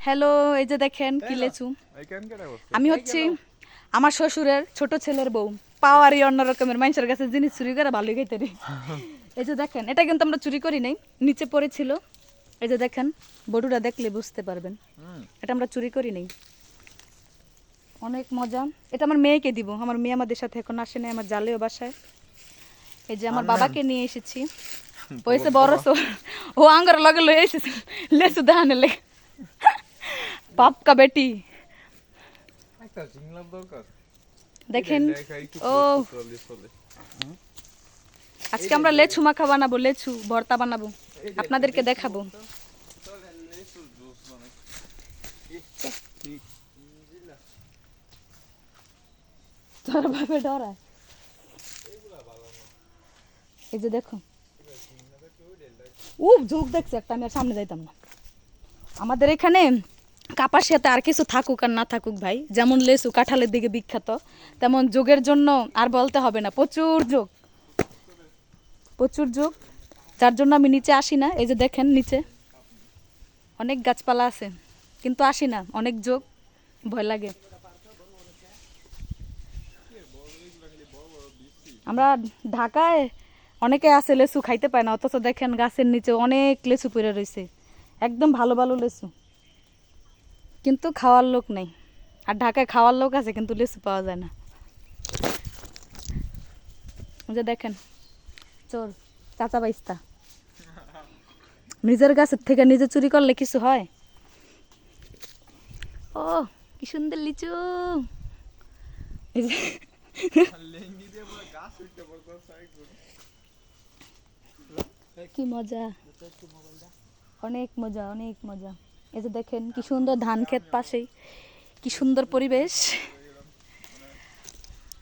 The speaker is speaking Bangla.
হ্যালো, এই যে দেখেন কি লেচু। আমি হচ্ছি আমার শ্বশুরের ছোট ছেলের বউ। পাওয়ারই অন্য রকমের, মানুষের কাছে জিনিস চুরি করে ভালোই খাইতে রে। এই যে দেখেন, এটা কিন্তু আমরা চুরি করি নাই, নিচে পড়েছিল। এই যে দেখেন, বটুটা দেখলে বুঝতে পারবেন এটা আমরা চুরি করি নাই। অনেক মজা। এটা আমার মেয়েকে দিব, আমার মেয়ে আমাদের সাথে এখন আসে নাই, আমার জালেও বাসায়। এই যে আমার বাবাকে নিয়ে এসেছি, হয়েছে বড় সোর, ও আঙ্গার লগে লয়ে এসেছে লেচু দেখানে লেগে। পাপকা বেটি দেখেন। ও আজকে আমরা লেচু মাখা বানাবো, লেচু ভর্তা বানাবো, আপনাদেরকে দেখাবো। তোর ভাবে ডরায়। এই যে দেখো, ঝোঁক দেখছে একটা, আমি আর সামনে যাইতাম না। আমাদের এখানে কাপাসিয়াতে আর কিছু থাকুক আর না থাকুক ভাই, যেমন লেচু কাঁঠালের দিকে বিখ্যাত, তেমন যোগের জন্য আর বলতে হবে না, প্রচুর যোগ, প্রচুর যোগ। যার জন্য আমি নিচে আসি না। এই যে দেখেন নিচে অনেক গাছপালা আছে, কিন্তু আসি না, অনেক যোগ, ভয় লাগে। আমরা ঢাকায় অনেকে আছে লেচু খাইতে পায় না, অথচ দেখেন গাছের নিচে অনেক লেচু পড়ে রয়েছে, একদম ভালো ভালো লেচু, কিন্তু খাওয়ার লোক নেই। আর ঢাকায় খাওয়ার লোক আছে, কিন্তু লেচু পাওয়া যায় না। যে দেখেন চোর, চাচা বাইস্তা, নিজের গাছের থেকে নিজে চুরি করলে কিছু হয়? ও কি সুন্দর লিচু। কি মজা, অনেক মজা, অনেক মজা। এই যে দেখেন কি সুন্দর ধান ক্ষেত পাশেই, কি সুন্দর পরিবেশ।